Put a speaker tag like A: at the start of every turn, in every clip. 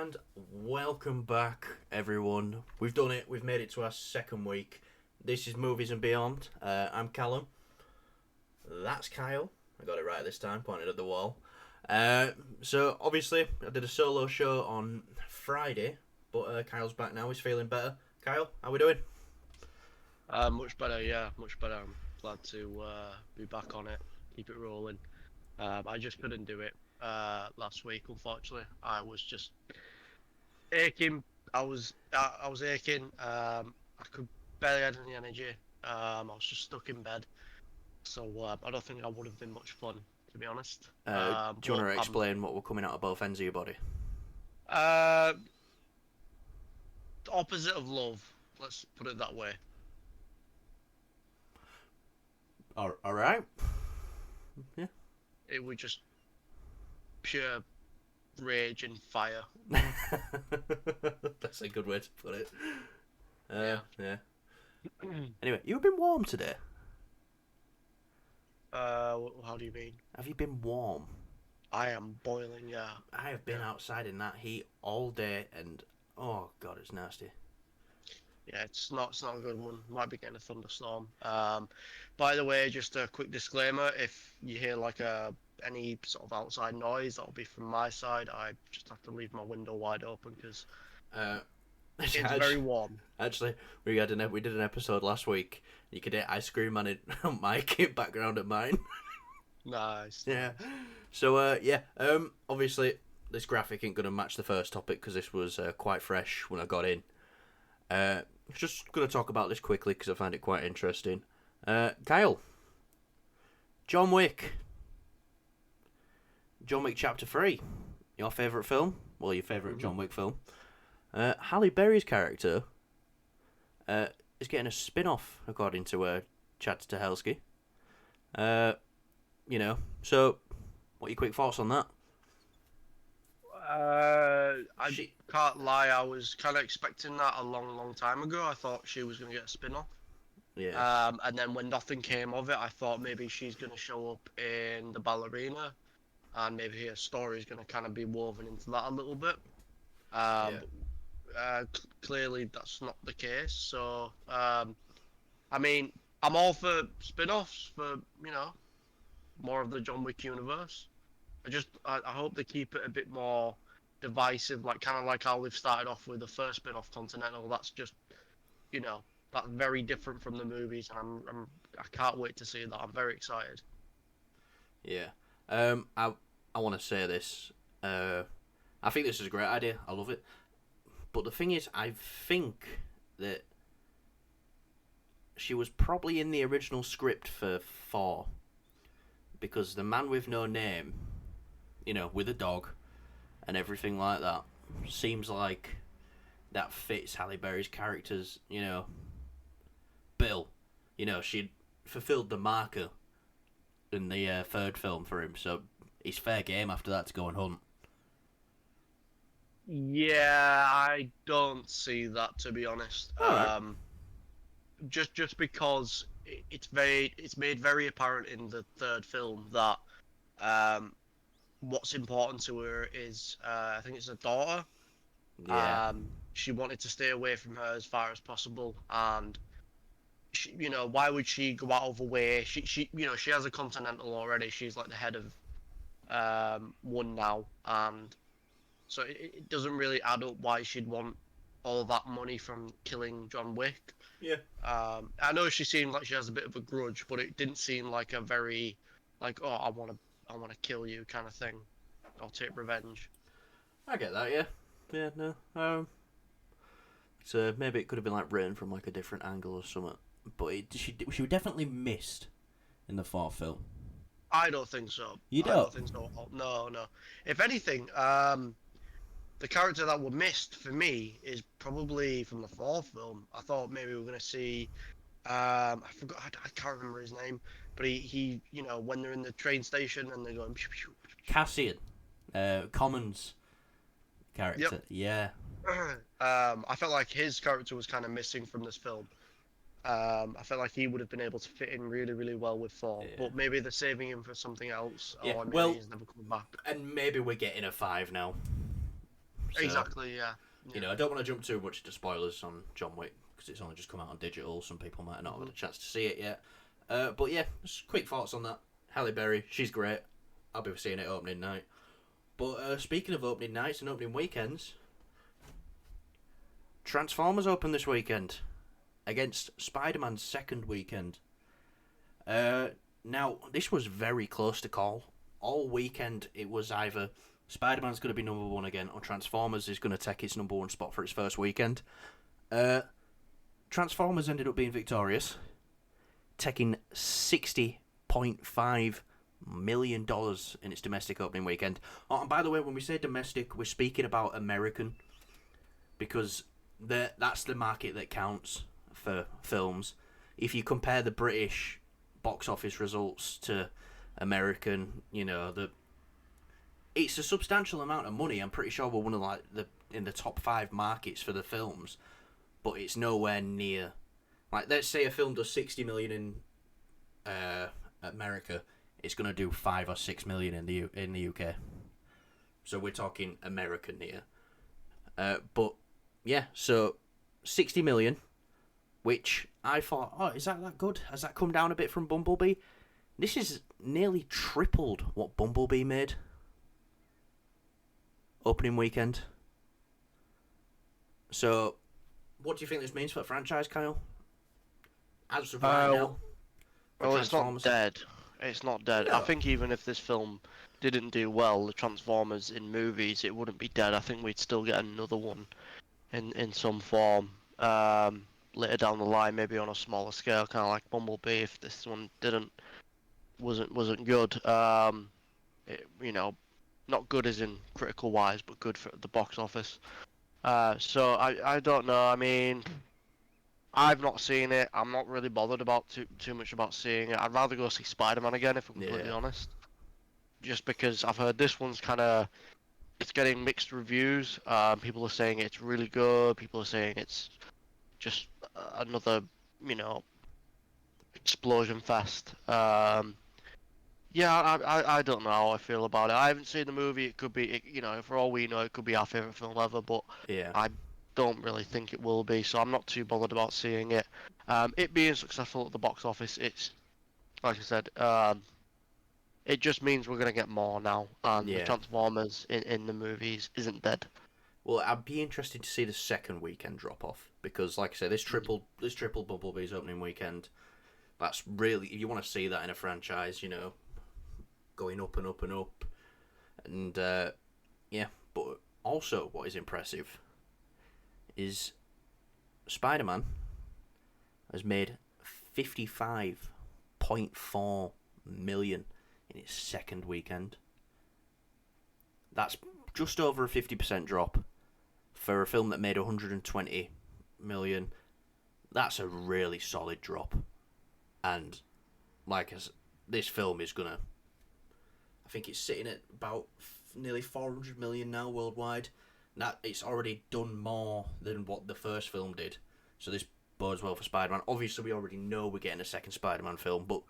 A: And welcome back, everyone. We've done it. We've made it to our second week. This is Movies and Beyond. I'm Callum. That's Kyle. I got it right this time, pointed at the wall. So, obviously, I did a solo show on Friday, but Kyle's back now. He's feeling better. Kyle, how we doing?
B: Much better, yeah, much better. I'm glad to be back on it, keep it rolling. I just couldn't do it last week, unfortunately. I was just aching. I was aching. I could barely had any energy. I was just stuck in bed, so I don't think I would have been much fun, to be honest.
A: Do you want to explain what were coming out of both ends of your body?
B: Uh, opposite of love. Let's put it that way.
A: All right. Yeah.
B: It was just pure rage and fire.
A: That's a good way to put it. Yeah.
B: uh,
A: Anyway, you've been warm today.
B: how do you mean?
A: Have you been warm?
B: I am boiling, yeah.
A: I have been outside in that heat all day, and oh god, it's nasty.
B: Yeah, it's not a good one. Might be getting a thunderstorm. By the way, just a quick disclaimer: if you hear like any sort of outside noise, that'll be from my side. I just have to leave my window wide open because
A: Uh,
B: it's
A: actually,
B: very warm.
A: actually, we did an episode last week. You could hear ice cream on it on my kid background at mine.
B: Nice.
A: Yeah. So obviously this graphic ain't gonna match the first topic because this was quite fresh when I got in. Just gonna talk about this quickly because I find it quite interesting. Kyle, John Wick Chapter 3, your favourite film? Well, your favourite John Wick film. Halle Berry's character is getting a spin-off, according to Chad Stahelski. So, what are your quick thoughts on that?
B: I can't lie. I was kind of expecting that a long, long time ago. I thought she was gonna get a spin-off.
A: Yeah.
B: And then when nothing came of it, I thought maybe she's gonna show up in the ballerina, and maybe her story is gonna kind of be woven into that a little bit.
A: Yeah.
B: Clearly that's not the case. So, I mean, I'm all for spin-offs for more of the John Wick universe. I hope they keep it a bit more divisive, like kind of like how they've started off with the first spin-off Continental. That's just that's very different from the movies, and I can't wait to see that. I'm very excited.
A: Yeah. I want to say this. I think this is a great idea. I love it. But the thing is, I think that she was probably in the original script for 4. Because the man with no name, with a dog and everything like that, seems like that fits Halle Berry's character's, bill. She'd fulfilled the marker in the third film for him, so it's fair game after that to go and hunt.
B: Yeah, I don't see that, to be honest.
A: All right.
B: Just because it's made very apparent in the third film that what's important to her is I think it's a daughter.
A: Yeah.
B: She wanted to stay away from her as far as possible, and why would she go out of the way? She has a Continental already. She's like the head of one now, and so it doesn't really add up why she'd want all that money from killing John Wick.
A: Yeah.
B: I know she seemed like she has a bit of a grudge, but it didn't seem like a very like, oh, I want to kill you kind of thing. I'll take revenge.
A: I get that. Yeah. Yeah. No. So maybe it could have been like written from like a different angle or something. But she definitely missed in the fourth film.
B: I don't think so.
A: You
B: I
A: don't?
B: don't think so. No. If anything, the character that were missed for me is probably from the fourth film. I thought maybe we were gonna see. I forgot. I can't remember his name, but he when they're in the train station and they're going. Pew, pew, pew, pew.
A: Cassian, Commons character.
B: Yep.
A: Yeah.
B: I felt like his character was kind of missing from this film. I felt like he would have been able to fit in really, really well with Thor,
A: Yeah.
B: but maybe they're saving him for something else,
A: Yeah,
B: or maybe
A: well-
B: he's never coming back.
A: And maybe we're getting a 5 now. So,
B: Exactly, yeah.
A: you know, I don't want to jump too much into spoilers on John Wick because it's only just come out on digital. Some people might not have had a chance to see it yet. But yeah, just quick thoughts on that. Halle Berry, she's great. I'll be seeing it opening night. But speaking of opening nights and opening weekends, Transformers open this weekend against Spider-Man's second weekend. Now, this was very close to call. All weekend, it was either Spider-Man's going to be number one again, or Transformers is going to take its number one spot for its first weekend. Transformers ended up being victorious, taking $60.5 million in its domestic opening weekend. Oh, and by the way, when we say domestic, we're speaking about American, because that's the market that counts for films. If you compare the British box office results to American, you know, it's a substantial amount of money. I'm pretty sure we're one of in the top 5 markets for the films, but it's nowhere near. Like, let's say a film does 60 million in America, it's gonna do 5 or 6 million in the UK. So we're talking American here. But yeah, so 60 million, which I thought, oh, is that good? Has that come down a bit from Bumblebee? This is nearly tripled what Bumblebee made opening weekend. So, what do you think this means for the franchise, Kyle? As of right now,
C: well, it's not dead. It's not dead.
A: No.
C: I think even if this film didn't do well, the Transformers in movies, it wouldn't be dead. I think we'd still get another one in some form later down the line, maybe on a smaller scale, kind of like Bumblebee. If this one wasn't good, you know, not good as in critical wise, but good for the box office. So I don't know. I mean, I've not seen it. I'm not really bothered about too much about seeing it. I'd rather go see Spider-Man again, if I'm completely honest. Just because I've heard this one's it's getting mixed reviews. People are saying it's really good. People are saying it's just another, you know, explosion fest. Yeah, I don't know how I feel about it. I haven't seen the movie. It could be, you know, for all we know, it could be our favorite film ever. But
A: yeah,
C: I don't really think it will be. So I'm not too bothered about seeing it. It being successful at the box office, it's like I said. It just means we're gonna get more now, and the Transformers in the movies isn't dead.
A: Well, I'd be interested to see the second weekend drop off, because, like I said, this triple Bumblebee's opening weekend. That's really, if you want to see that in a franchise, you know, going up and up and up, and yeah. But also, what is impressive is Spider-Man has made $55.4 million in its second weekend. That's just over a 50% drop for a film that made 120 million. That's a really solid drop. And this film is gonna, I think it's sitting at about nearly 400 million now worldwide. That it's already done more than what the first film did. So this bodes well for Spider-Man. Obviously, we already know we're getting a second Spider-Man film, but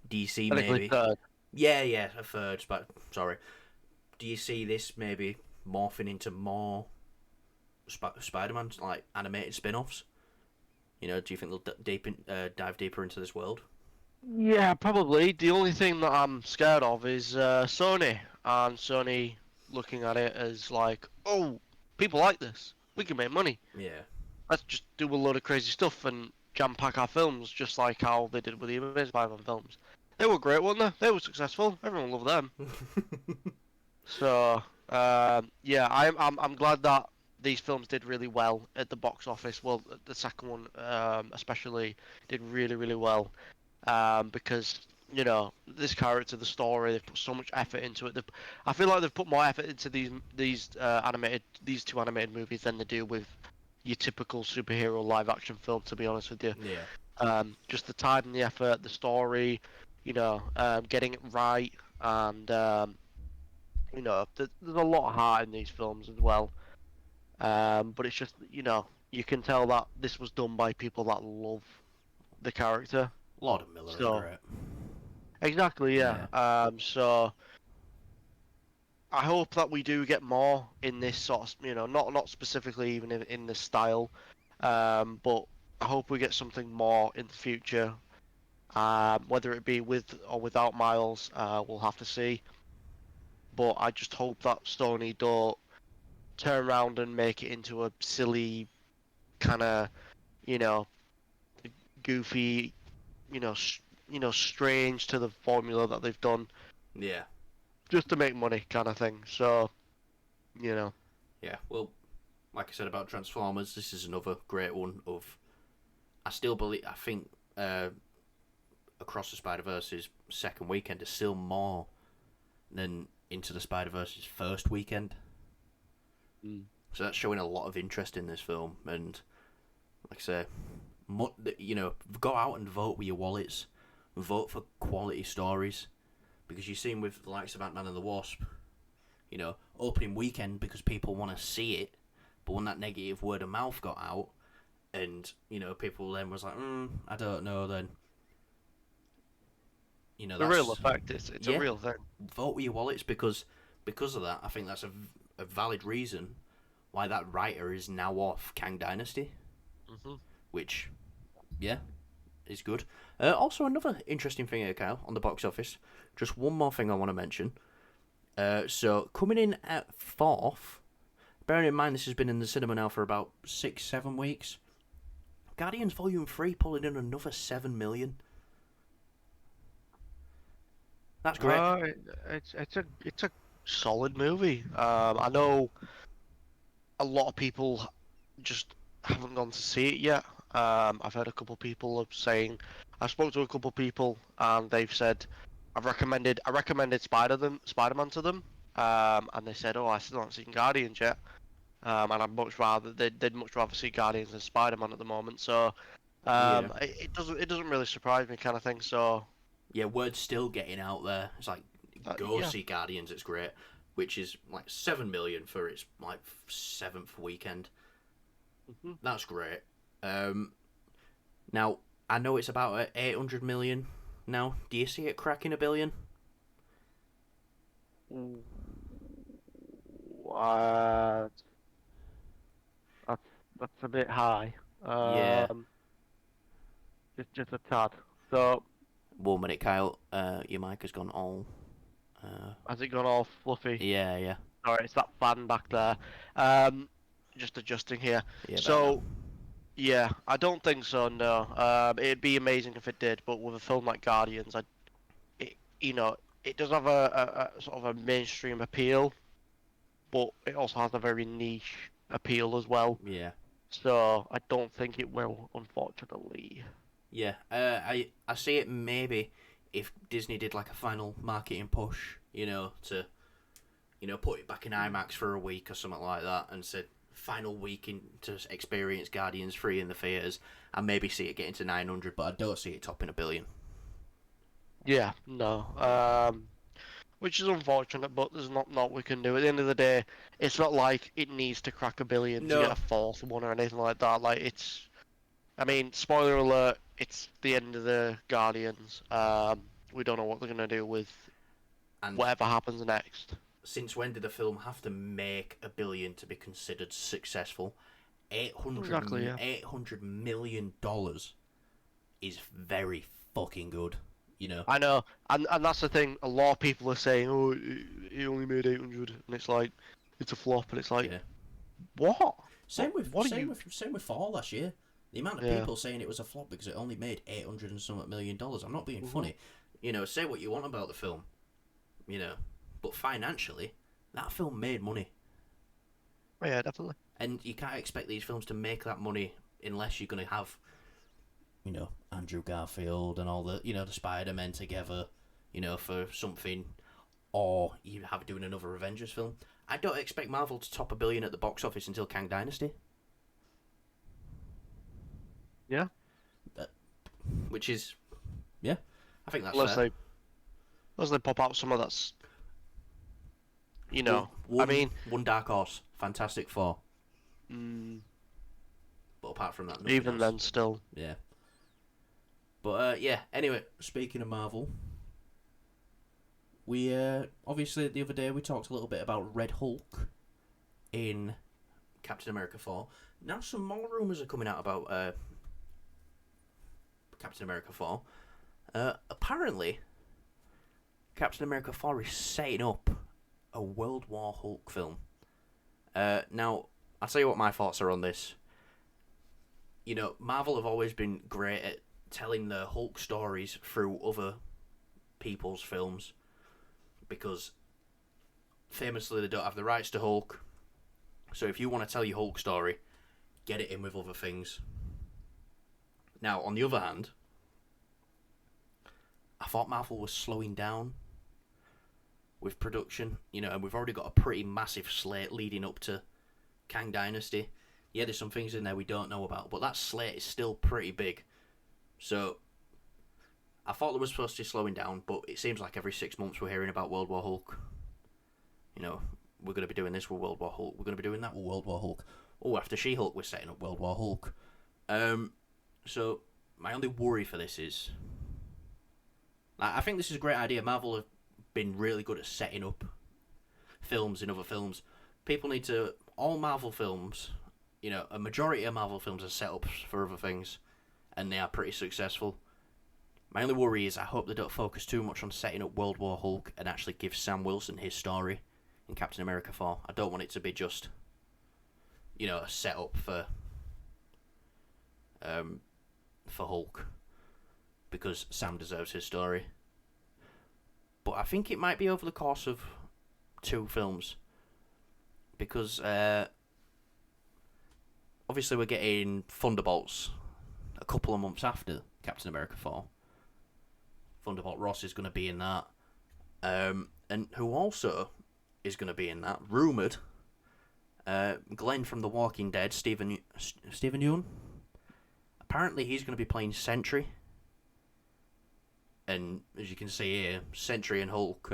A: DC maybe. Yeah, a third. Sorry. Do you see this maybe morphing into more Spider-Man, like animated spin-offs? You know, do you think they'll dive deeper into this world?
C: Yeah, probably. The only thing that I'm scared of is Sony, and Sony looking at it as like, oh, people like this. We can make money.
A: Yeah.
C: Let's just do a load of crazy stuff and jam-pack our films, just like how they did with the Amazing Spider-Man films. They were great, weren't they? They were successful. Everyone loved them. So, yeah, I'm glad that these films did really well at the box office. Well, the second one, especially, did really, really well. Because, you know, this character, the story, they've put so much effort into it. I feel like they've put more effort into these two animated movies than they do with your typical superhero live-action film, to be honest with you.
A: Yeah.
C: Just the time and the effort, the story, you know, getting it right, and you know, there's a lot of heart in these films as well. But it's just, you know, you can tell that this was done by people that love the character.
A: Lord of Miller is great.
C: Exactly, yeah. So I hope that we do get more in this sort of, not specifically even in this style, but I hope we get something more in the future. Whether it be with or without Miles, we'll have to see. But I just hope that Sony don't turn around and make it into a silly kind of, you know, goofy, strange to the formula that they've done
A: Yeah.
C: just to make money kind of thing. So,
A: Yeah. Well, like I said about Transformers, this is another great one of. I think Across the Spider-Verse's second weekend is still more than Into the Spider-Verse's first weekend. So that's showing a lot of interest in this film, and like I say, go out and vote with your wallets, vote for quality stories, because you've seen with the likes of Ant-Man and the Wasp, opening weekend because people want to see it, but when that negative word of mouth got out, and people then was like, I don't know then.
C: the real effect is it's a real thing.
A: Vote with your wallets because of that. I think that's a valid reason why that writer is now off Kang Dynasty, which, is good. Also, another interesting thing here, Kyle, on the box office. Just one more thing I want to mention. So coming in at fourth, bearing in mind this has been in the cinema now for about 6-7 weeks. Guardians Volume 3 pulling in another 7 million. That's great.
C: It's a solid movie. I know a lot of people just haven't gone to see it yet. I've heard a couple of people I spoke to a couple of people and they've said I recommended Spider-Man to them, and they said, "Oh, I still haven't seen Guardians yet," and they'd much rather see Guardians than Spider-Man at the moment. So it doesn't really surprise me, kind of thing. So
A: yeah, word's still getting out there. It's like see Guardians. It's great, which is like 7 million for its like 7th weekend. That's great. Now I know it's about 800 million now. Do you see it cracking $1 billion?
C: What? That's a bit high.
A: Yeah.
C: Just a tad. So
A: 1 minute, Kyle. Your mic has gone all.
C: has it gone all fluffy?
A: Yeah.
C: Alright, it's that fan back there. Just adjusting here.
A: Yeah.
C: So yeah, I don't think so. No. It'd be amazing if it did, but with a film like Guardians, it does have a sort of a mainstream appeal, but it also has a very niche appeal as well.
A: Yeah.
C: So I don't think it will, unfortunately.
A: Yeah. I see it maybe if Disney did like a final marketing push, to put it back in IMAX for a week or something like that, and said final week to experience Guardians 3 in the theaters, and maybe see it getting to 900, but I don't see it topping $1 billion.
C: Yeah, no. Which is unfortunate, but there's not what we can do. At the end of the day, it's not like it needs to crack $1 billion to get a fourth one or anything like that. Like spoiler alert, it's the end of the Guardians. We don't know what they're gonna do with whatever happens next.
A: Since when did a film have to make $1 billion to be considered successful? $800 million is very fucking good.
C: I know, and that's the thing. A lot of people are saying, "Oh, he only made 800," and it's like, it's a flop, and it's like, what?
A: Same with Fall last year. The amount of people saying it was a flop because it only made $800 and something million. I'm not being funny. Say what you want about the film, but financially, that film made money.
C: Yeah, definitely.
A: And you can't expect these films to make that money unless you're going to have, Andrew Garfield and all the, the Spider-Men together, for something, or you have doing another Avengers film. I don't expect Marvel to top $1 billion at the box office until Kang Dynasty.
C: Yeah.
A: Which is, I think that's fair.
C: Unless they pop out some of that's,
A: one dark horse, Fantastic Four. But apart from that,
C: even
A: else.
C: then, still.
A: Yeah. But anyway, speaking of Marvel, We obviously the other day we talked a little bit about Red Hulk in Captain America 4. Now some more rumours are coming out about Captain America 4. Apparently, Captain America 4 is setting up a World War Hulk film. Now, I'll tell you what my thoughts are on this. You know, Marvel have always been great at telling the Hulk stories through other people's films, because famously they don't have the rights to Hulk. So if you want to tell your Hulk story, get it in with other things. Now, on the other hand, I thought Marvel was slowing down with production, you know, and we've already got a pretty massive slate leading up to Kang Dynasty. Yeah, there's some things in there we don't know about, but that slate is still pretty big. So, I thought they were supposed to be slowing down, but it seems like every 6 months we're hearing about World War Hulk. You know, we're going to be doing this with World War Hulk, we're going to be doing that with World War Hulk. Oh, after She-Hulk, we're setting up World War Hulk. So, my only worry for this is... I think this is a great idea. Marvel have been really good at setting up films in other films. People need to... All Marvel films, you know, a majority of Marvel films are set up for other things, and they are pretty successful. My only worry is I hope they don't focus too much on setting up World War Hulk and actually give Sam Wilson his story in Captain America 4. I don't want it to be just, you know, a setup for Hulk, because Sam deserves his story. But I think it might be over the course of 2 films, because obviously we're getting Thunderbolts a couple of months after Captain America 4. Thunderbolt Ross is going to be in that. And who also is going to be in that, rumoured, Glenn from The Walking Dead, Stephen Yeun. Apparently he's going to be playing Sentry. And as you can see here, Sentry and Hulk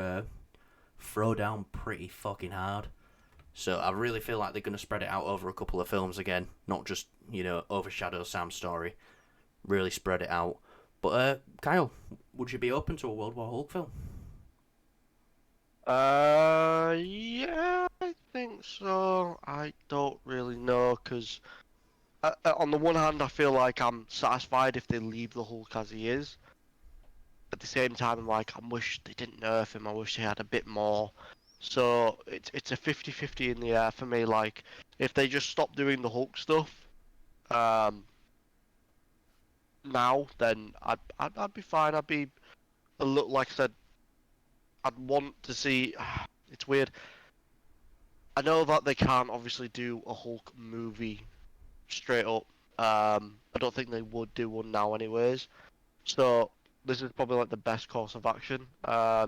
A: throw down pretty fucking hard. So I really feel like they're going to spread it out over a couple of films again. Not just, you know, overshadow Sam's story. Really spread it out. But, Kyle, would you be open to a World War Hulk film?
C: Yeah, I think so. I don't really know, because on the one hand, I feel like I'm satisfied if they leave the Hulk as he is. At the same time, I'm like, I wish they didn't nerf him. I wish they had a bit more. So it's a 50-50 in the air for me. Like, if they just stop doing the Hulk stuff, now, then I'd be fine. I'd be a little, like I said, I'd want to see. It's weird. I know that they can't obviously do a Hulk movie straight up. I don't think they would do one now, anyways. So this is probably like the best course of action. I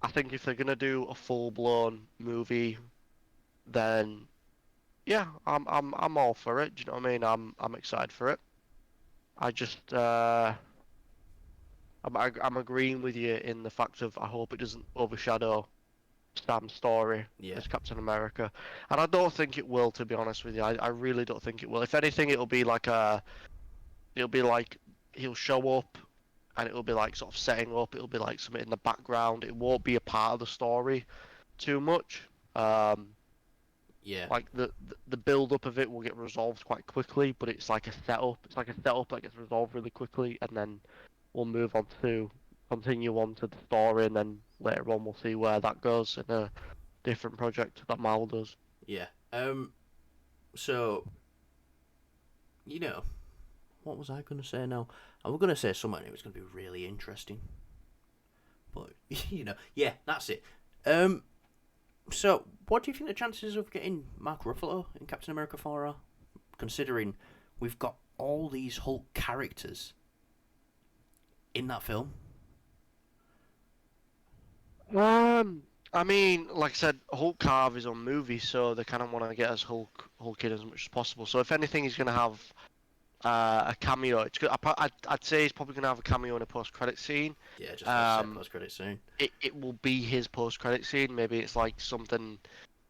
C: think if they're gonna do a full-blown movie, then yeah, I'm all for it. Do you know what I mean? I'm excited for it. I just I'm agreeing with you in the fact of I hope it doesn't overshadow Sam's story as Captain America, and I don't think it will. To be honest with you, I really don't think it will. If anything, it'll be like he'll show up, and it'll be like sort of setting up. It'll be like something in the background. It won't be a part of the story too much.
A: Yeah.
C: Like the build up of it will get resolved quite quickly, but it's like a setup. It's like a setup that gets resolved really quickly, and then we'll move on to continue on to the story, and then later on we'll see where that goes in a different project that Marvel does.
A: Yeah. So, you know, what was I going to say now? I was going to say something that was going to be really interesting. But, you know, yeah, that's it. So, what do you think the chances of getting Mark Ruffalo in Captain America 4 are? Considering we've got all these Hulk characters in that film.
C: I mean, like I said, Hulk can't have his own movie, so they kind of want to get us Hulk in as much as possible. So if anything, he's going to have a cameo. It's good. I'd say he's probably going to have a cameo in a post-credit scene.
A: Yeah, just a post-credit scene.
C: It will be his post-credit scene. Maybe it's like something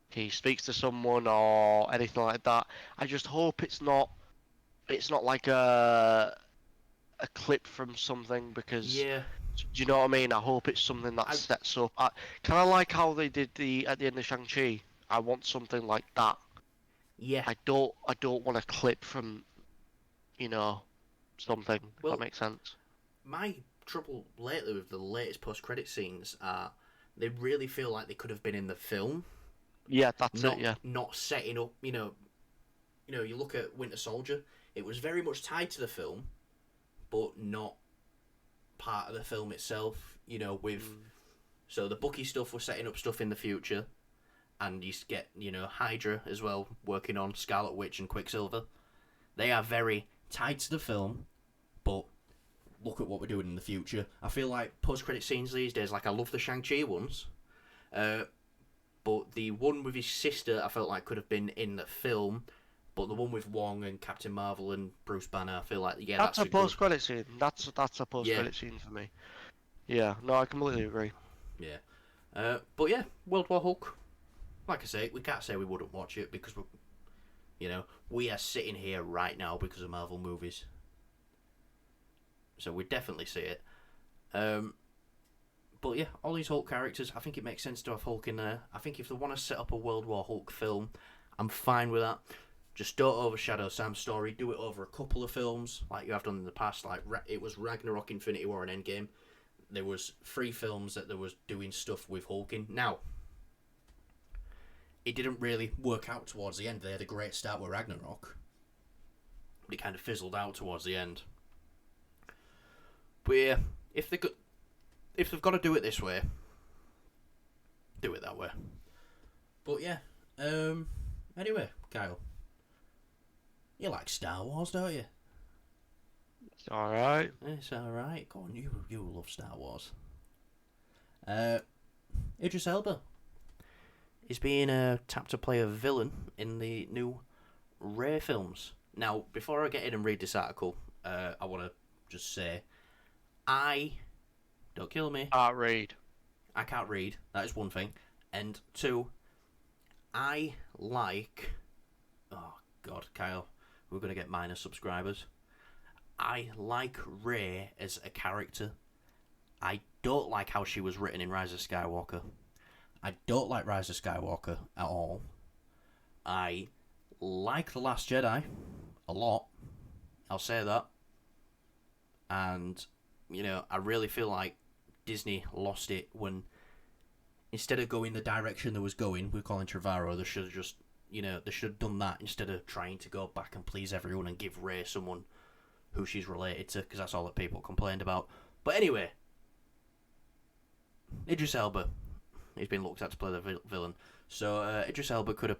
C: he speaks to someone or anything like that. I just hope it's not like a clip from something, because Do you know what I mean? I hope it's something that sets up. Kind of like how they did at the end of Shang-Chi. I want something like that.
A: Yeah.
C: I don't want a clip from, something. If
A: Well,
C: that makes sense.
A: My trouble lately with the latest post-credit scenes are they really feel like they could have been in the film.
C: Yeah, that's
A: not,
C: it. Yeah.
A: Not setting up. You look at Winter Soldier. It was very much tied to the film, but not part of the film itself. So the Bucky stuff was setting up stuff in the future, and you get Hydra as well working on Scarlet Witch and Quicksilver. They are very tied to the film, but look at what we're doing in the future. I feel like post-credit scenes these days, like I love the Shang-Chi ones, but the one with his sister I felt like could have been in the film, but the one with Wong and Captain Marvel and Bruce Banner, I feel like,
C: That's a post-credit scene. That's a post-credit scene for me. Yeah, no, I completely agree.
A: Yeah. But yeah, World War Hulk, like I say, we can't say we wouldn't watch it because we are sitting here right now because of Marvel movies. So we'd definitely see it. But yeah, all these Hulk characters, I think it makes sense to have Hulk in there. I think if they want to set up a World War Hulk film, I'm fine with that. Just don't overshadow Sam's story. Do it over a couple of films, like you have done in the past. Like it was Ragnarok, Infinity War, and Endgame. There was 3 films that there was doing stuff with Hulk in. Now, it didn't really work out towards the end. They had a great start with Ragnarok, but it kind of fizzled out towards the end. But yeah, if they've got to do it this way, do it that way. But yeah, anyway, Kyle, you like Star Wars, don't you?
C: It's alright.
A: It's alright. Go on, you love Star Wars. Idris Elba is being tapped to play a villain in the new Rey films. Now, before I get in and read this article, I want to just say, don't kill me.
C: Can't read.
A: I can't read. That is one thing. And 2, I like... Oh, God, Kyle. We're going to get minus subscribers. I like Rey as a character. I don't like how she was written in Rise of Skywalker. I don't like Rise of Skywalker at all. I like The Last Jedi a lot. I'll say that. And, I really feel like Disney lost it when, instead of going the direction they was going with Colin Trevorrow, they should have just, they should have done that instead of trying to go back and please everyone and give Rey someone who she's related to, because that's all that people complained about. But anyway, Idris Elba, he's been looked at to play the villain. So Idris Elba could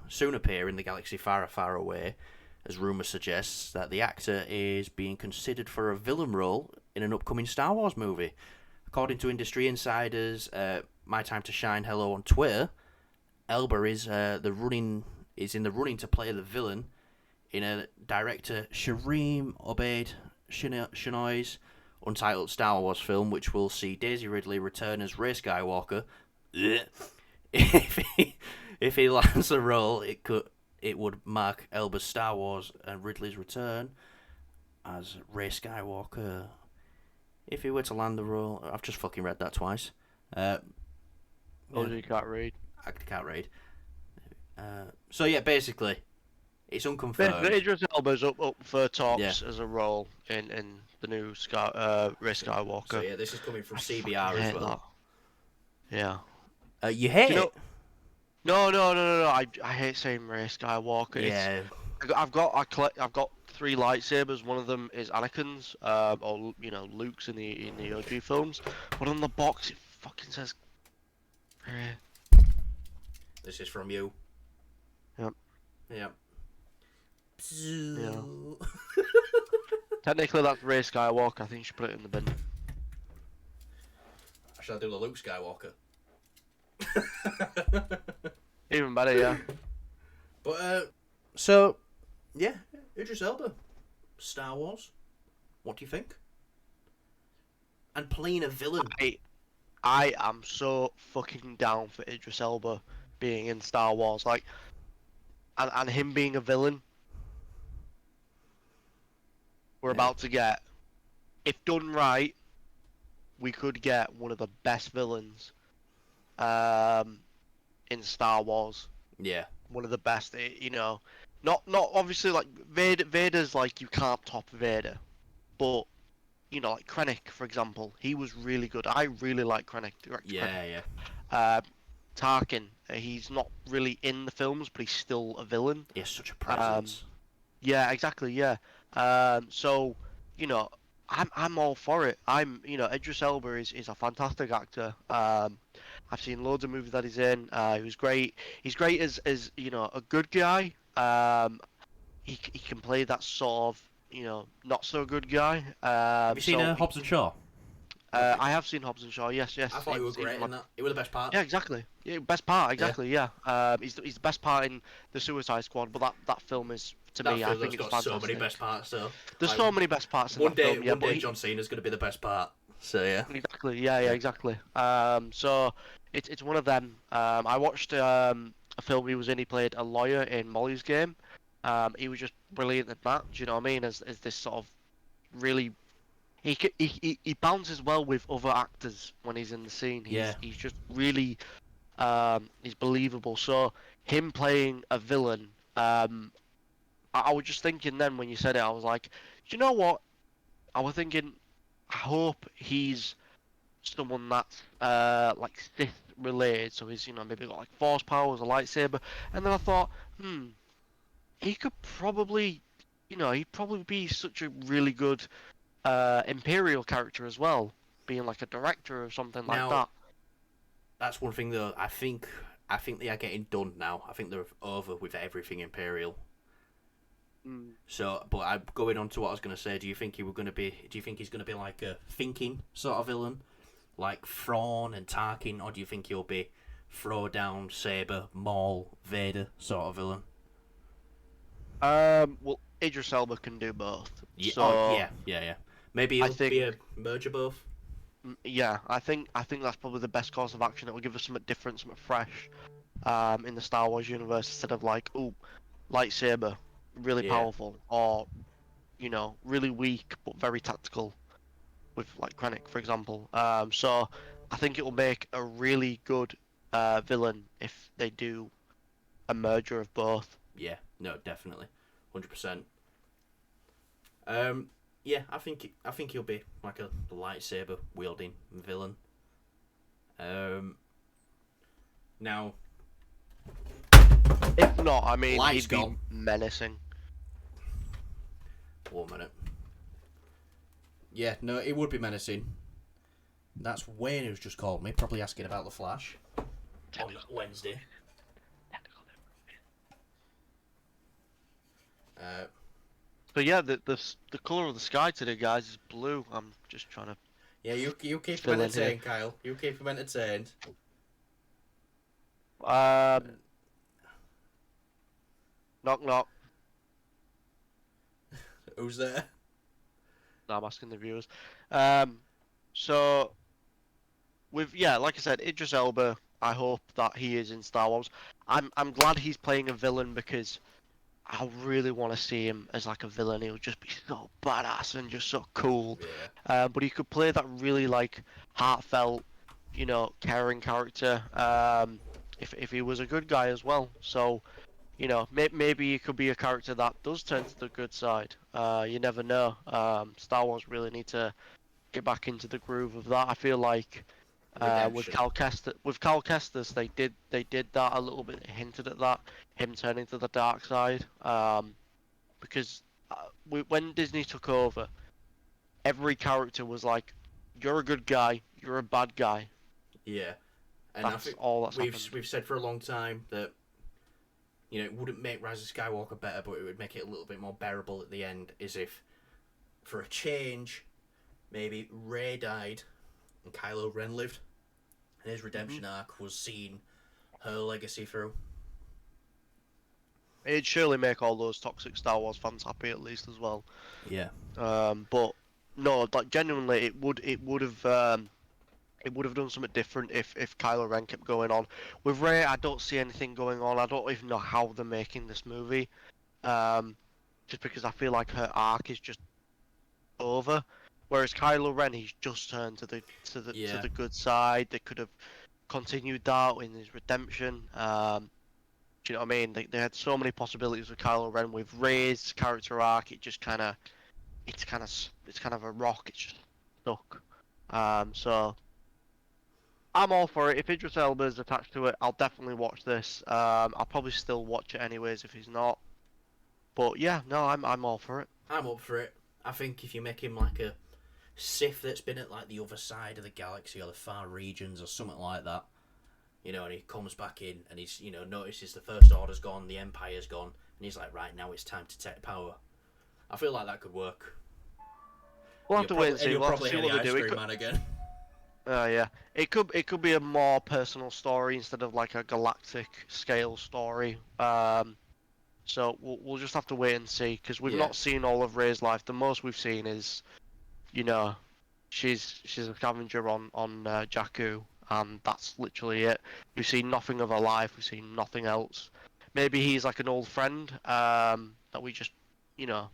A: soon appear in the galaxy far, far away, as rumour suggests that the actor is being considered for a villain role in an upcoming Star Wars movie. According to industry insiders, My Time to Shine Hello on Twitter, Elba is in the running to play the villain in a director Shireen Obaid Chinoy's untitled Star Wars film, which will see Daisy Ridley return as Rey Skywalker. If he lands the role, it would mark Elba's Star Wars and Ridley's return as Rey Skywalker. If he were to land the role, I've just fucking read that twice.
C: You can't read.
A: I can't read. So yeah, basically, it's unconfirmed.
C: Idris Elba's up for talks as a role in the new Rey Skywalker.
A: So yeah, this is coming from CBR as well.
C: That. Yeah.
A: You hate it?
C: No. I hate saying Rey Skywalker.
A: Yeah.
C: I've got 3 lightsabers. One of them is Anakin's, or Luke's in the OG films. But on the box it fucking says Rey.
A: This is from you.
C: Yep.
A: Yep.
C: Yeah. Technically, that's Rey Skywalker. I think you should put it in the bin.
A: Should I do the Luke Skywalker?
C: Even better, yeah.
A: But so yeah, Idris Elba, Star Wars. What do you think? And playing a villain.
C: I am so fucking down for Idris Elba being in Star Wars, like, and him being a villain. We're about to get, if done right, we could get one of the best villains in Star Wars.
A: Yeah.
C: One of the best, you know, not obviously like Vader's like you can't top Vader, but you know, like Krennic, for example, he was really good. I really like Krennic, Director
A: Yeah,
C: Krennic.
A: yeah.
C: Tarkin, he's not really in the films, but he's still a villain.
A: He has such a presence.
C: Yeah, exactly, yeah. So, you know, I'm all for it. You know, Idris Elba is a fantastic actor. I've seen loads of movies that he's in. He was great. He's great as you know, a good guy. He can play that sort of, you know, not so good guy.
A: Have you seen
C: So
A: Hobbs and Shaw?
C: I have seen Hobbs and Shaw. Yes, yes.
A: I thought he was great in that. He was the best part.
C: Yeah, exactly. Yeah, best part, exactly. Yeah. He's the best part in the Suicide Squad, but that film is to me, I think it's
A: got
C: fantastic.
A: so many best parts. So
C: There's
A: like,
C: so many best parts in
A: one
C: that
A: day,
C: film. Yeah,
A: one day, John Cena's going to be the best part. So yeah.
C: Exactly. Yeah, exactly. So it's one of them. I watched a film he was in. He played a lawyer in Molly's Game. He was just brilliant at that. Do you know what I mean? As this sort of really, he bounces well with other actors when he's in the scene. He's just really he's believable. So him playing a villain, I was just thinking then when you said it, I was like, do you know what? I was thinking, I hope he's someone that's like Sith related, so he's, you know, maybe got like force powers, a lightsaber, and then I thought, he could probably, you know, he'd probably be such a really good Imperial character as well, being like a director or something like that.
A: That's one thing though. I think they are getting done now. I think they're over with everything Imperial. So, but I'm going on to what I was going to say. Do you think he's going to be like a thinking sort of villain, like Thrawn and Tarkin, or do you think he'll be Throwdown, Saber, Maul, Vader sort of villain?
C: Well, Idris Elba can do both.
A: Yeah,
C: so
A: yeah. Maybe he'll be a merge of both.
C: Yeah, I think that's probably the best course of action. It will give us something different, something fresh, in the Star Wars universe instead of like, ooh, lightsaber, really powerful, or you know, really weak but very tactical, with like Krennic, for example. So I think it will make a really good villain if they do a merger of both.
A: Yeah, no, definitely, 100%. Yeah, I think he'll be like a lightsaber wielding villain. Now,
C: if not, I mean,
A: Light's
C: he'd be
A: gone.
C: menacing.
A: 1 minute. Yeah, no, it would be menacing. That's Wayne who's just called me, probably asking about the Flash on Wednesday.
C: But yeah, the colour of the sky today, guys, is blue. I'm just trying to.
A: Yeah, you keep him
C: Fill in
A: entertained, Kyle. You keep him entertained.
C: Knock knock.
A: Who's there?
C: No, I'm asking the viewers. So like I said, Idris Elba. I hope that he is in Star Wars. I'm glad he's playing a villain because I really want to see him as like a villain. He'll just be so badass and just so cool.
A: Yeah.
C: But he could play that really like heartfelt, you know, caring character. If he was a good guy as well. So, you know, maybe he could be a character that does turn to the good side. You never know. Star Wars really need to get back into the groove of that. I feel like with Cal Kestis, they did that a little bit. They hinted at that, him turning to the dark side. Because when Disney took over, every character was like, "You're a good guy, you're a bad guy."
A: Yeah, and
C: That's
A: I think
C: all that's happened.
A: we've said for a long time that, you know, it wouldn't make Rise of Skywalker better, but it would make it a little bit more bearable at the end. Is if, for a change, maybe Rey died and Kylo Ren lived, and his redemption arc was seeing her legacy through.
C: It'd surely make all those toxic Star Wars fans happy at least as well.
A: Yeah.
C: But no, like genuinely, it would have done something different if Kylo Ren kept going on. With Rey, I don't see anything going on. I don't even know how they're making this movie. Just because I feel like her arc is just over. Whereas Kylo Ren, he's just turned to the
A: Yeah.
C: good side. They could have continued that in his redemption. Do you know what I mean? They had so many possibilities with Kylo Ren. With Rey's character arc, it just kind of it's kind of a rock. It's just stuck. So I'm all for it. If Idris Elba is attached to it, I'll definitely watch this. I'll probably still watch it anyways if he's not. But yeah, no, I'm all for it.
A: I'm up for it. I think if you make him like a Sith that's been at like the other side of the galaxy or the far regions or something like that, you know, and he comes back in and he's, you know, notices the First Order's gone, the Empire's gone, and he's like, right, now it's time to take power. I feel like that could work.
C: We'll have to wait and see.
A: You'll
C: We'll have to
A: probably
C: see
A: hear
C: what
A: the
C: they
A: ice
C: do.
A: cream man again.
C: Yeah, it could be a more personal story instead of like a galactic scale story. So we'll just have to wait and see because we've not seen all of Rey's life. The most we've seen is, you know, she's a scavenger on Jakku, and that's literally it. We've seen nothing of her life. We've seen nothing else. Maybe he's like an old friend that we just, you know,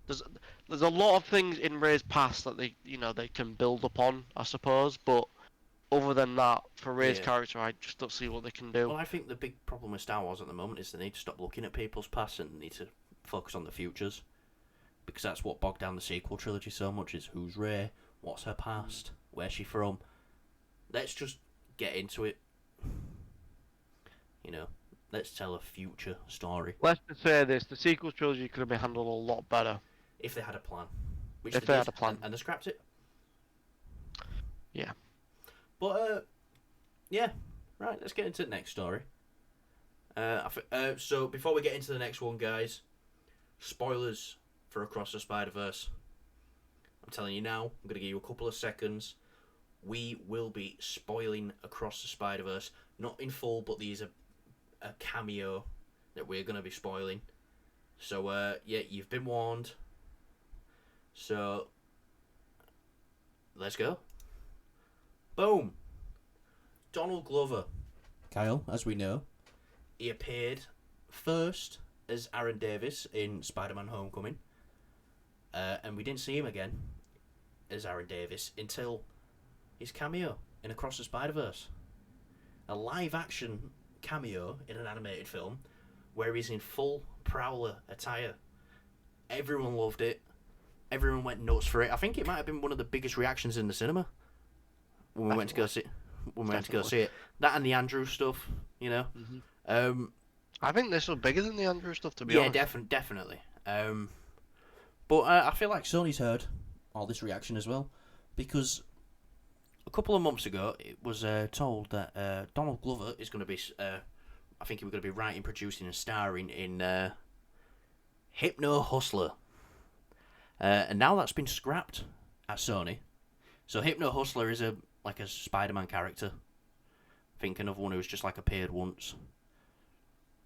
C: there's a lot of things in Rey's past that they can build upon, I suppose. But other than that, for Rey's character, I just don't see what they can do.
A: Well, I think the big problem with Star Wars at the moment is they need to stop looking at people's past and need to focus on the futures. Because that's what bogged down the sequel trilogy so much, is who's Rey, what's her past, where's she from. Let's just get into it. You know, let's tell a future story.
C: Let's just say this, the sequel trilogy could have been handled a lot better.
A: If they had a plan. Which
C: if
A: they
C: had a plan.
A: And they scrapped it.
C: Yeah.
A: But, yeah. Right, let's get into the next story. So, before we get into the next one, guys, spoilers for Across the Spider-Verse. I'm telling you now, I'm going to give you a couple of seconds. We will be spoiling Across the Spider-Verse. Not in full, but these are a cameo that we're going to be spoiling. So, yeah, you've been warned. So, let's go. Boom. Donald Glover. Kyle, as we know, he appeared first as Aaron Davis in Spider-Man Homecoming. And we didn't see him again as Aaron Davis until his cameo in Across the Spider-Verse. A live-action cameo in an animated film where he's in full Prowler attire. Everyone loved it. Everyone went nuts for it. I think it might have been one of the biggest reactions in the cinema when we went to go see it. That and the Andrew stuff, you know.
C: Mm-hmm. I think this was bigger than the Andrew stuff, to be honest.
A: Yeah, definitely. But I feel like Sony's heard all this reaction as well, because a couple of months ago it was told that Donald Glover is going to be, I think he was going to be writing, producing, and starring in Hypno Hustler. And now that's been scrapped at Sony. So Hypno Hustler is a Spider-Man character. I think another one who's just appeared once.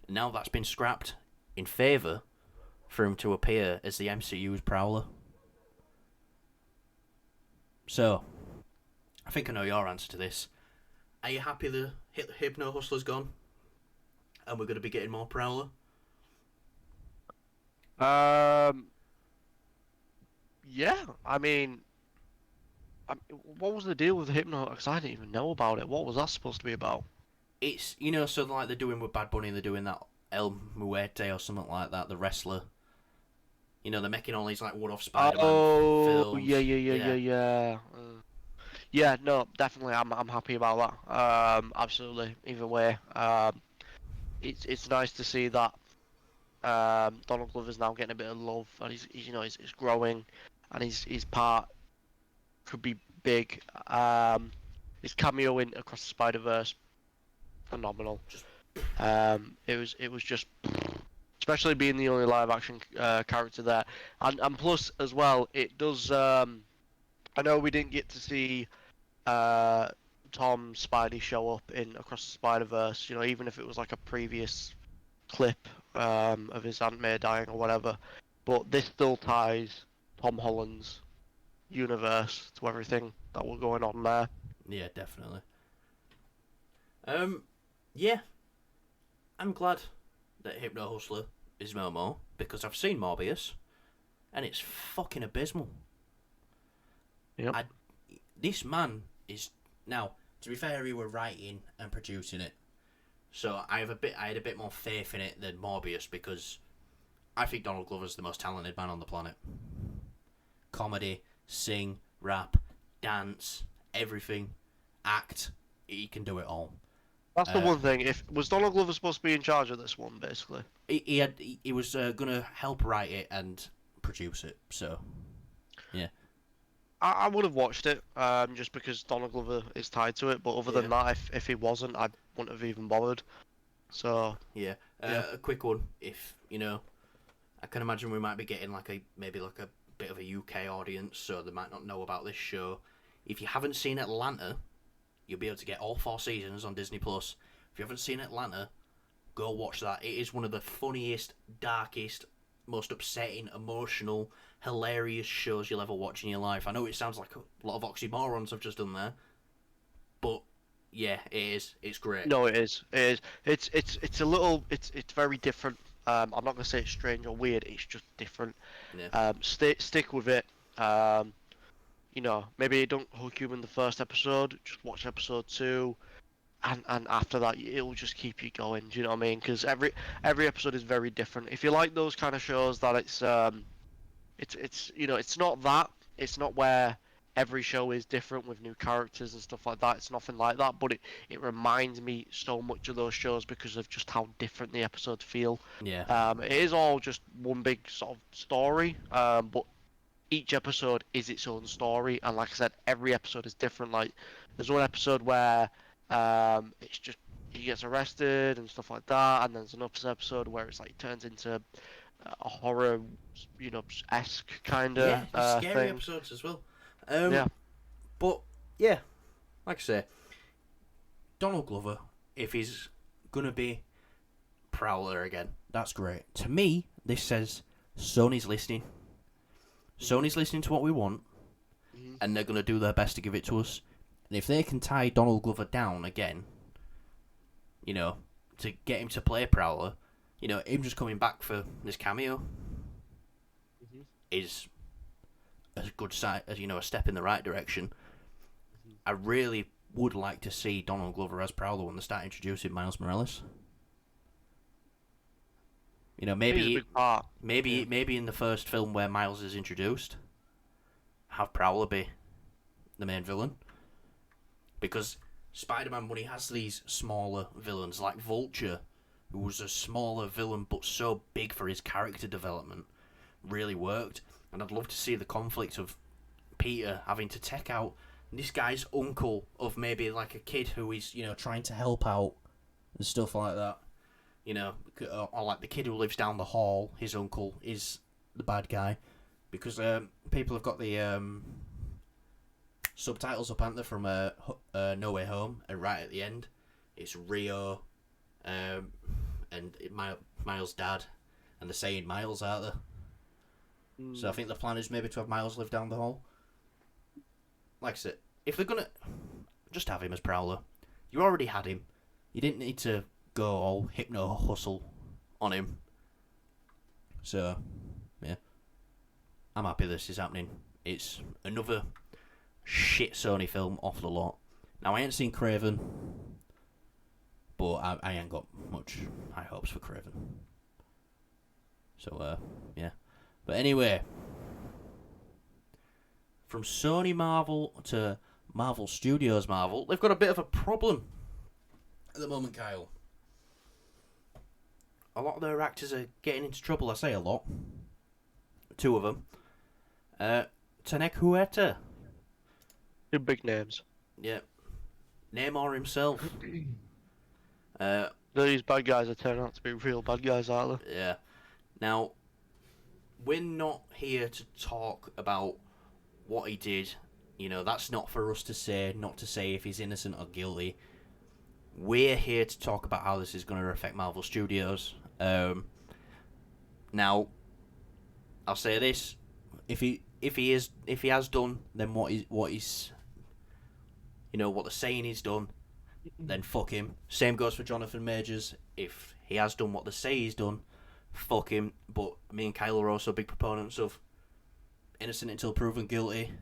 A: Now that's been scrapped in favour for him to appear as the MCU's Prowler. So, I think I know your answer to this. Are you happy the Hypno Hustler's gone? And we're going to be getting more Prowler?
C: Yeah, I mean, what was the deal with the Hypno? Because I didn't even know about it. What was that supposed to be about?
A: It's, so they're doing with Bad Bunny, they're doing that El Muerte or something like that, the wrestler. They're making all these one-off Spider-Man films.
C: Yeah. Yeah, no, definitely, I'm happy about that. Absolutely. Either way, it's nice to see that Donald Glover's now getting a bit of love, and he's growing, and his part could be big. His cameo in Across the Spider-Verse, phenomenal. It was just, especially being the only live action character there, and plus as well, it does. I know we didn't get to see Tom Spidey show up in Across the Spider-Verse. Even if it was a previous clip of his Aunt May dying or whatever, but this still ties Tom Holland's universe to everything that was going on there.
A: Yeah, definitely. Yeah, I'm glad that Hypno Hustler is no more, because I've seen Morbius, and it's fucking abysmal.
C: Yep.
A: This man is now. To be fair, he were writing and producing it, so I had a bit more faith in it than Morbius because I think Donald Glover's the most talented man on the planet. Comedy, sing, rap, dance, everything, act. He can do it all.
C: That's the one thing. If was Donald Glover supposed to be in charge of this one, basically?
A: He was gonna help write it and produce it. So, yeah.
C: I would have watched it, just because Donald Glover is tied to it. But other than that, if he wasn't, I wouldn't have even bothered. So
A: yeah. A quick one. If I can imagine we might be getting maybe a bit of a UK audience, so they might not know about this show. If you haven't seen Atlanta, you'll be able to get all 4 seasons on Disney Plus. If you haven't seen Atlanta, go watch that. It is one of the funniest, darkest, most upsetting, emotional, hilarious shows you'll ever watch in your life. I know it sounds like a lot of oxymorons I've just done there, but yeah, it is. It's great.
C: no, it is. It is. It's a little. It's very different. I'm not gonna say it's strange or weird. It's just different.
A: Yeah.
C: Stick with it. Maybe don't hook you in the first episode. Just watch episode 2, and after that, it'll just keep you going. Do you know what I mean? Because every episode is very different. If you like those kind of shows, that it's not that. It's not where every show is different with new characters and stuff like that. It's nothing like that. But it reminds me so much of those shows because of just how different the episodes feel.
A: Yeah.
C: It is all just one big sort of story. But each episode is its own story, and like I said, every episode is different. Like there's one episode where it's just he gets arrested and stuff like that, and then there's another episode where it's like turns into a horror, esque kind of
A: scary
C: thing.
A: episodes as well.
C: Yeah.
A: But yeah, like I say, Donald Glover, if he's gonna be Prowler again, that's great. To me, this says Sony's listening. Sony's listening to what we want, and they're gonna do their best to give it to us. And if they can tie Donald Glover down again, to get him to play Prowler, him just coming back for this cameo is a good sign, a step in the right direction. I really would like to see Donald Glover as Prowler when they start introducing Miles Morales. Maybe in the first film where Miles is introduced, have Prowler be the main villain. Because Spider-Man, when he has these smaller villains like Vulture, who was a smaller villain but so big for his character development, really worked. And I'd love to see the conflict of Peter having to take out this guy's uncle of maybe like a kid who is, trying to help out and stuff like that. Or like the kid who lives down the hall, his uncle is the bad guy. Because people have got the subtitles up, haven't they, from No Way Home, and right at the end, it's Rio and Miles' dad, and they're saying Miles, aren't they? So I think the plan is maybe to have Miles live down the hall. Like I said, if they're gonna just have him as Prowler, you already had him. You didn't need to go all hypno hustle on him. So, yeah, I'm happy this is happening. It's another shit Sony film off the lot. Now I ain't seen Craven, but I ain't got much high hopes for Craven. So, yeah. But anyway, from Sony Marvel to Marvel Studios Marvel, they've got a bit of a problem at the moment, Kyle. A lot of their actors are getting into trouble. I say a lot. 2 of them. Tenoch Huerta.
C: 2 big names.
A: Yeah. Namor himself.
C: These bad guys are turning out to be real bad guys, aren't they?
A: Yeah. Now, we're not here to talk about what he did. That's not for us to say, not to say if he's innocent or guilty. We're here to talk about how this is going to affect Marvel Studios. Now, I'll say this: if he has done, then what they're saying he's done, then fuck him. Same goes for Jonathan Majors. If he has done what they say he's done, fuck him. But me and Kyle are also big proponents of innocent until proven guilty.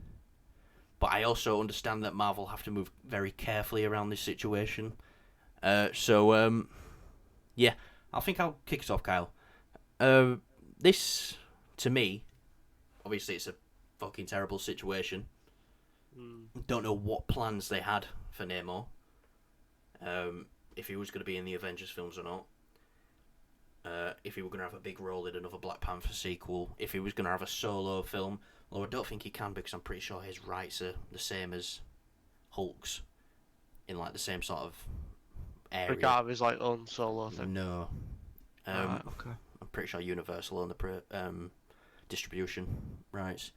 A: but I also understand that Marvel have to move very carefully around this situation. Yeah, I think I'll kick it off, Kyle. This, to me, obviously it's a fucking terrible situation. Don't know what plans they had for Namor. If he was going to be in the Avengers films or not. If he were going to have a big role in another Black Panther sequel. If he was going to have a solo film. Although I don't think he can, because I'm pretty sure his rights are the same as Hulk's. In like the same sort of area.
C: We can't have his like own solo thing.
A: No.
C: Right, okay.
A: I'm pretty sure Universal own the distribution rights.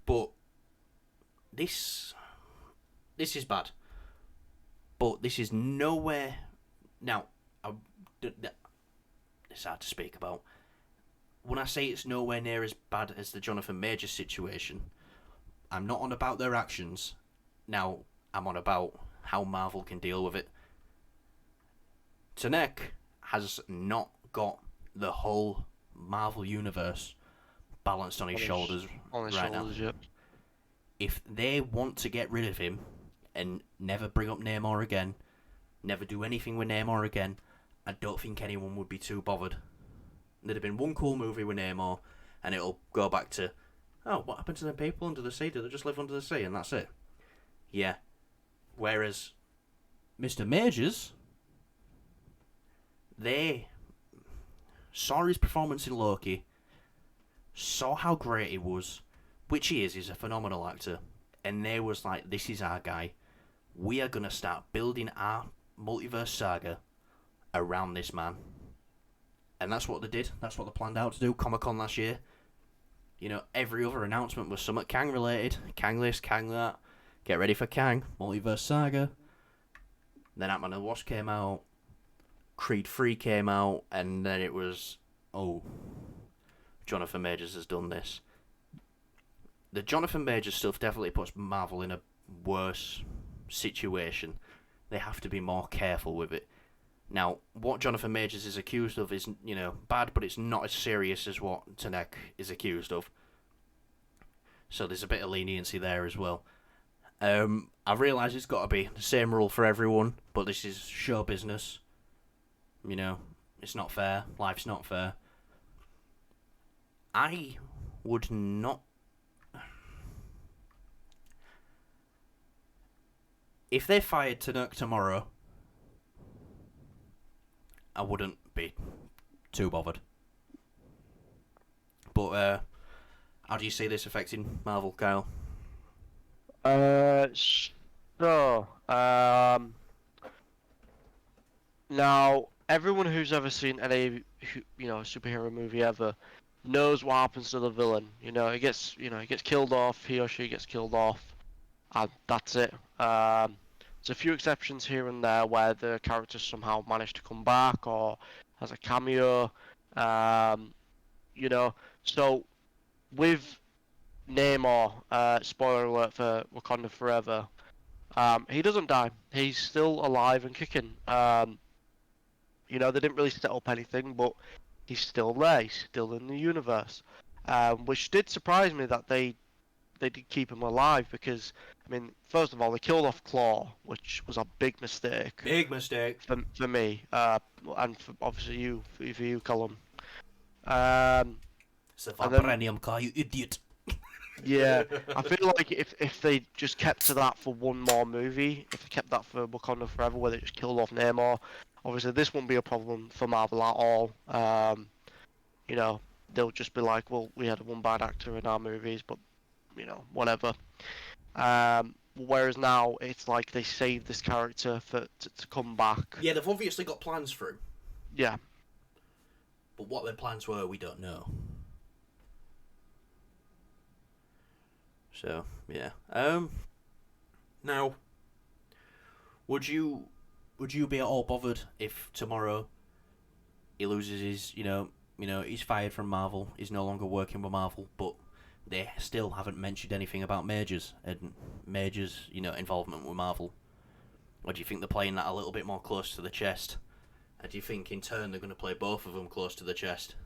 A: But this is bad. But this is nowhere... Now, it's hard to speak about. When I say it's nowhere near as bad as the Jonathan Majors situation, I'm not on about their actions. Now, I'm on about how Marvel can deal with it. Tenoch has not got the whole Marvel universe balanced on his shoulders right now.
C: Yep.
A: If they want to get rid of him and never bring up Namor again, never do anything with Namor again, I don't think anyone would be too bothered. There'd have been one cool movie with Namor, and it'll go back to, oh, what happened to them people under the sea? Do they just live under the sea, and that's it? Yeah. Whereas Mr. Majors, they saw his performance in Loki, saw how great he was, which he is, he's a phenomenal actor, and they was like, this is our guy. We are going to start building our multiverse saga around this man. And that's what they did. That's what they planned out to do. Comic-Con last year. You know, every other announcement was somewhat Kang related. Kang this, Kang that. Get ready for Kang. Multiverse saga. Then Ant-Man and the Wasp came out. Creed 3 came out. And then it was, oh, Jonathan Majors has done this. The Jonathan Majors stuff definitely puts Marvel in a worse situation. They have to be more careful with it. Now, what Jonathan Majors is accused of is, you know, bad, but it's not as serious as what Tenoch is accused of. So there's a bit of leniency there as well. I realise it's got to be the same rule for everyone, but this is show business. You know, it's not fair. Life's not fair. I would not... If they fired Tenoch tomorrow, I wouldn't be too bothered. But how do you see this affecting Marvel, Kyle?
C: Now everyone who's ever seen any, superhero movie ever knows what happens to the villain. You know, he gets killed off. He or she gets killed off, and that's it. There's a few exceptions here and there where the characters somehow manage to come back or has a cameo. So with Namor, spoiler alert for Wakanda Forever, he doesn't die. He's still alive and kicking. They didn't really set up anything, but he's still there. He's still in the universe, which did surprise me that they did keep him alive because, I mean, first of all, they killed off Claw, which was a big mistake.
A: Big mistake.
C: For me, and for, obviously for you, Callum.
A: It's a vibranium car, you idiot.
C: Yeah, I feel like if they just kept to that for one more movie, if they kept that for Wakanda Forever, where they just killed off Namor, obviously this wouldn't be a problem for Marvel at all. They'll just be like, well, we had one bad actor in our movies, but whatever. Whereas now it's like they saved this character to come back.
A: Yeah, they've obviously got plans for him.
C: Yeah.
A: But what their plans were, we don't know. So, yeah. Now, would you be at all bothered if tomorrow he loses his, he's fired from Marvel, he's no longer working with Marvel, but they still haven't mentioned anything about Majors and Majors, involvement with Marvel? Or do you think they're playing that a little bit more close to the chest? And do you think in turn they're going to play both of them close to the chest?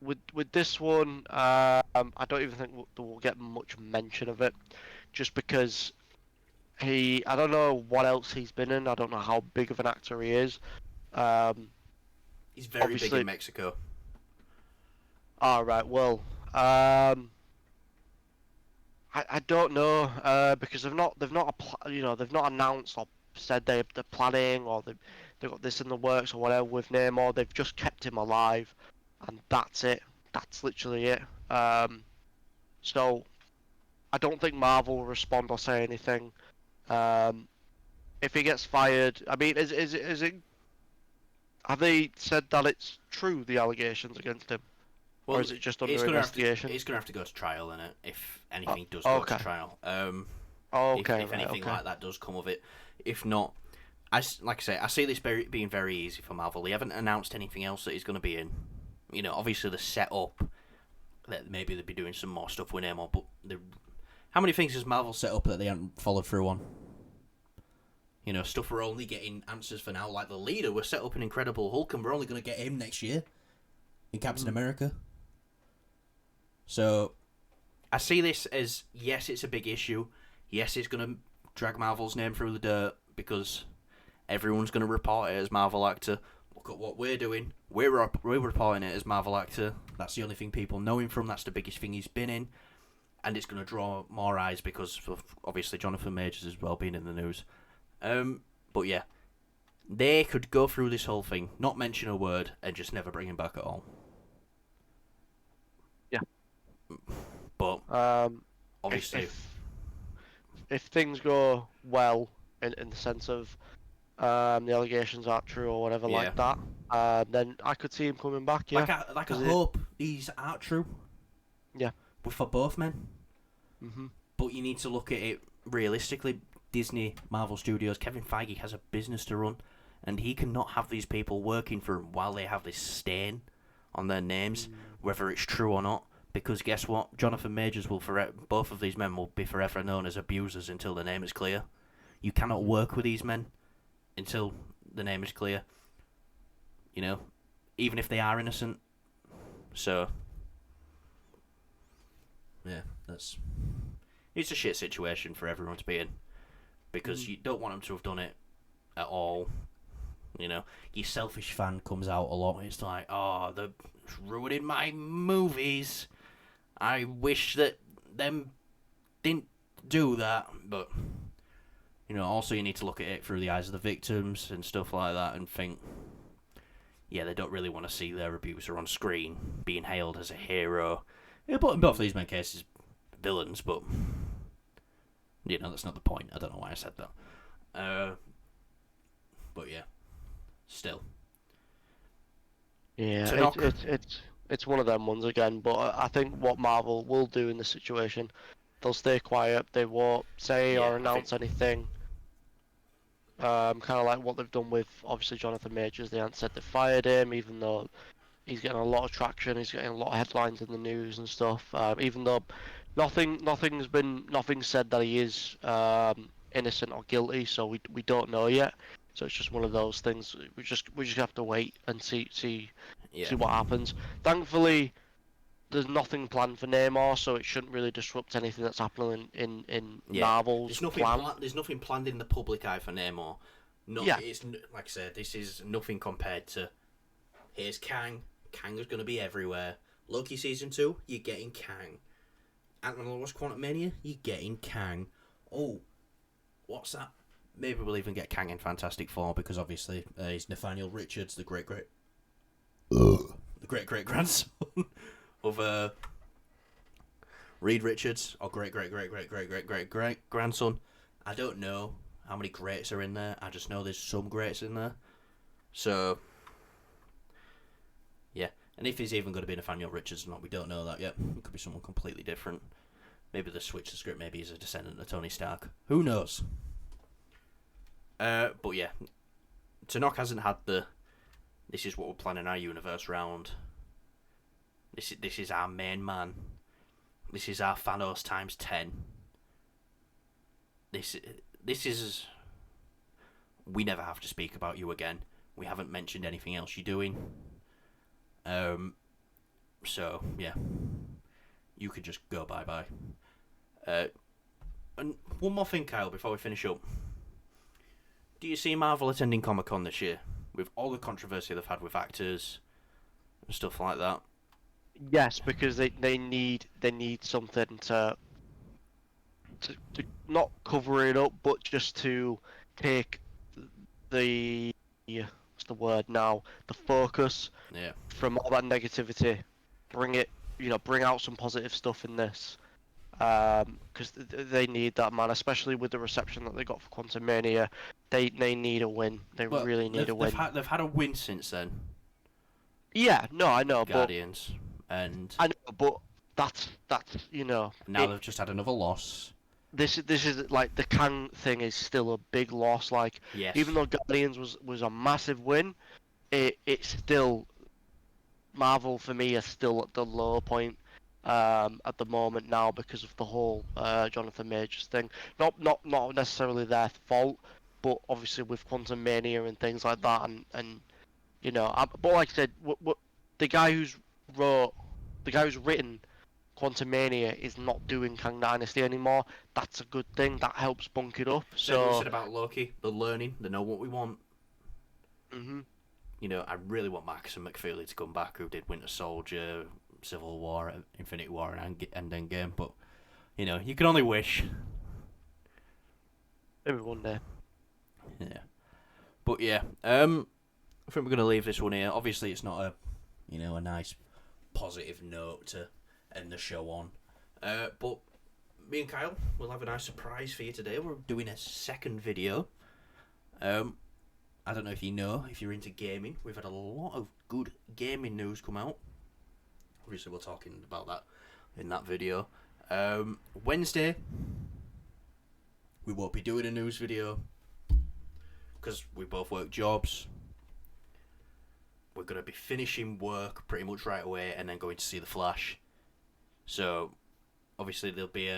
C: with this one, I don't even think we'll get much mention of it, just because I don't know what else he's been in. I don't know how big of an actor he is.
A: He's very big
C: Obviously,
A: in Mexico.
C: all right. Well, I don't know because they've not announced or said they're planning or they've got this in the works or whatever with Namor. They've just kept him alive, and that's it. That's literally it. So I don't think Marvel will respond or say anything. If he gets fired, I mean, is it? Have they said that it's true, the allegations against him, or is it just under investigation?
A: It's gonna have to go to trial in it if anything does go
C: Okay.
A: to trial.
C: Okay,
A: if
C: right,
A: anything
C: okay.
A: like that does come of it, if not, like I say, I see this being very easy for Marvel. They haven't announced anything else that he's going to be in. You know, obviously the setup that maybe they'll be doing some more stuff with Namor, but how many things has Marvel set up that they haven't followed through on? You know, stuff we're only getting answers for now, like the leader. We're set up an Incredible Hulk, and we're only going to get him next year in Captain America. So, I see this as, yes, it's a big issue. Yes, it's going to drag Marvel's name through the dirt because everyone's going to report it as Marvel actor. Look at what we're doing. We're reporting it as Marvel actor. That's the only thing people know him from. That's the biggest thing he's been in. And it's going to draw more eyes because of, obviously, Jonathan Majors as well being in the news. But yeah, they could go through this whole thing, not mention a word, and just never bring him back at all.
C: Yeah.
A: But obviously,
C: if things go well in the sense of the allegations aren't true or whatever like that, then I could see him coming back. Yeah.
A: I hope these aren't true.
C: Yeah.
A: But for both men.
C: Mhm.
A: But you need to look at it realistically. Disney, Marvel Studios, Kevin Feige has a business to run, and he cannot have these people working for him while they have this stain on their names, whether it's true or not. Because guess what? Jonathan Majors will both of these men will be forever known as abusers until the name is clear. You cannot work with these men until the name is clear. You know, even if they are innocent. So, yeah, it's a shit situation for everyone to be in. Because you don't want them to have done it at all. You know, your selfish fan comes out a lot. It's like, oh, they're ruining my movies. I wish that them didn't do that. But, you know, also you need to look at it through the eyes of the victims and stuff like that and think, yeah, they don't really want to see their abuser on screen being hailed as a hero. Yeah, but in both of these main cases, villains, but... You know, that's not the point. I don't know why I said that. But yeah, still.
C: Yeah, it's one of them ones again. But I think what Marvel will do in this situation, they'll stay quiet. They won't say or announce anything. Kind of like what they've done with obviously Jonathan Majors. They haven't said they fired him, even though he's getting a lot of traction. He's getting a lot of headlines in the news and stuff. Even though nothing's said that he is innocent or guilty, so we don't know yet. So it's just one of those things. We just have to wait and see what happens. Thankfully, there's nothing planned for Namor, so it shouldn't really disrupt anything that's happening in Marvel's plan.
A: There's nothing planned in the public eye for Namor. It's like I said, this is nothing compared to. Here's Kang. Kang is going to be everywhere. Loki Season 2, you're getting Kang. Ant-Man and the Wasp: Quantumania, you're getting Kang. Oh, what's that? Maybe we'll even get Kang in Fantastic Four because obviously he's Nathaniel Richards, the great grandson of Reed Richards, or great grandson. I don't know how many greats are in there. I just know there's some greats in there. So. Yeah, and if he's even going to be Nathaniel Richards or not, we don't know that yet. It could be someone completely different. Maybe they switch the script. Maybe he's a descendant of Tony Stark. Who knows? But yeah, Tenoch hasn't had the. This is what we're planning our universe round. This is our main man. This is our Thanos times 10. This is. We never have to speak about you again. We haven't mentioned anything else you're doing. So yeah, you could just go bye-bye. And one more thing, Kyle, before we finish up. Do you see Marvel attending Comic-Con this year? With all the controversy they've had with actors and stuff like that.
C: Yes, because they need something to not cover it up, but just to take the what's the word now? The focus
A: Yeah.
C: from all that negativity, bring it, bring out some positive stuff in this. Because they need that, man, especially with the reception that they got for Quantumania. They need a win. They really need a win.
A: They've had a win since then.
C: Yeah, no, I know,
A: Guardians, and
C: I know, but that's
A: now they've just had another loss.
C: This is like the Kang thing is still a big loss. Like,
A: Yes.
C: even though Guardians was a massive win, it's still Marvel for me is still at the low point at the moment now because of the whole Jonathan Majors thing. Not necessarily their fault, but obviously with Quantum Mania and things like that, and but like I said, the guy who's written Quantum Mania is not doing Kang Dynasty anymore. That's a good thing. That helps bunk it up.
A: So we said about Loki, they're learning, they know what we want.
C: Mhm.
A: I really want Marcus and McFeely to come back, who did Winter Soldier, Civil War, Infinity War, and Endgame. But you can only wish.
C: Maybe one day.
A: Yeah. But yeah, I think we're gonna leave this one here. Obviously, it's not a nice positive note to end the show on. But me and Kyle will have a nice surprise for you today. We're doing a second video. I don't know if if you're into gaming, we've had a lot of good gaming news come out. Obviously, we're talking about that in that video. Wednesday, we won't be doing a news video because we both work jobs. We're going to be finishing work pretty much right away and then going to see The Flash. So, obviously, there'll be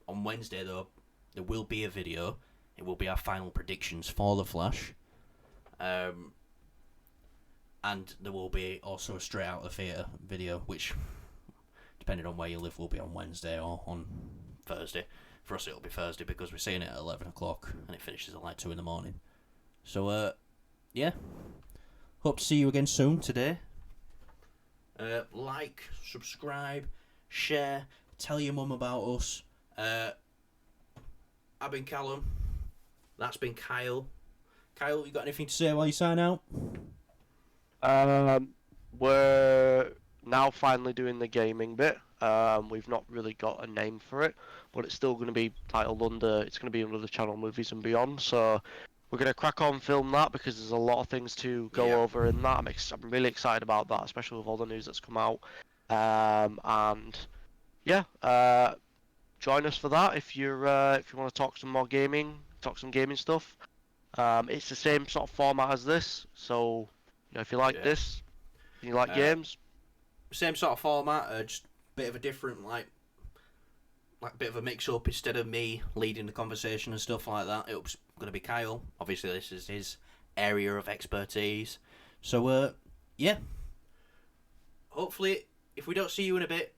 A: on Wednesday, though, there will be a video. It will be our final predictions for The Flash. And there will be also a straight out of the theatre video, which, depending on where you live, will be on Wednesday or on Thursday. For us, it'll be Thursday because we're seeing it at 11 o'clock and it finishes at like 2 in the morning. So, yeah. Hope to see you again soon today. Like, subscribe, share, tell your mum about us. I've been Callum. That's been Kyle. Kyle, you got anything to say while you sign out?
C: We're now finally doing the gaming bit. We've not really got a name for it, but it's still going to be titled it's going to be under the channel Movies and Beyond. So we're going to crack on film that because there's a lot of things to go over in that. I'm really excited about that, especially with all the news that's come out. And yeah, join us for that if you want to talk some more gaming, talk some gaming stuff. It's the same sort of format as this, so if you like this, you like games.
A: Same sort of format, just a bit of a different like bit of a mix up. Instead of me leading the conversation and stuff like that, it's going to be Kyle. Obviously, this is his area of expertise. So yeah. Hopefully, if we don't see you in a bit,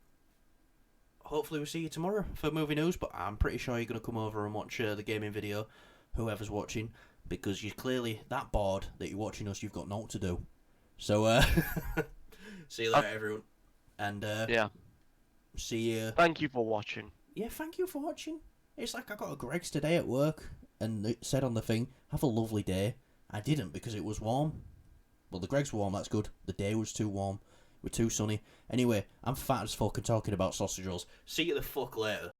A: hopefully we'll see you tomorrow for movie news. But I'm pretty sure you're going to come over and watch the gaming video, whoever's watching, because you're clearly that bored that you're watching us. You've got naught to do. So see you later, everyone. And
C: yeah,
A: see you.
C: Thank you for watching.
A: Yeah, thank you for watching. It's like I got a Greg's today at work, and it said on the thing, "Have a lovely day." I didn't because it was warm. Well, the Greg's warm. That's good. The day was too warm. We're too sunny. Anyway, I'm fat as fuck and talking about sausage rolls. See you the fuck later.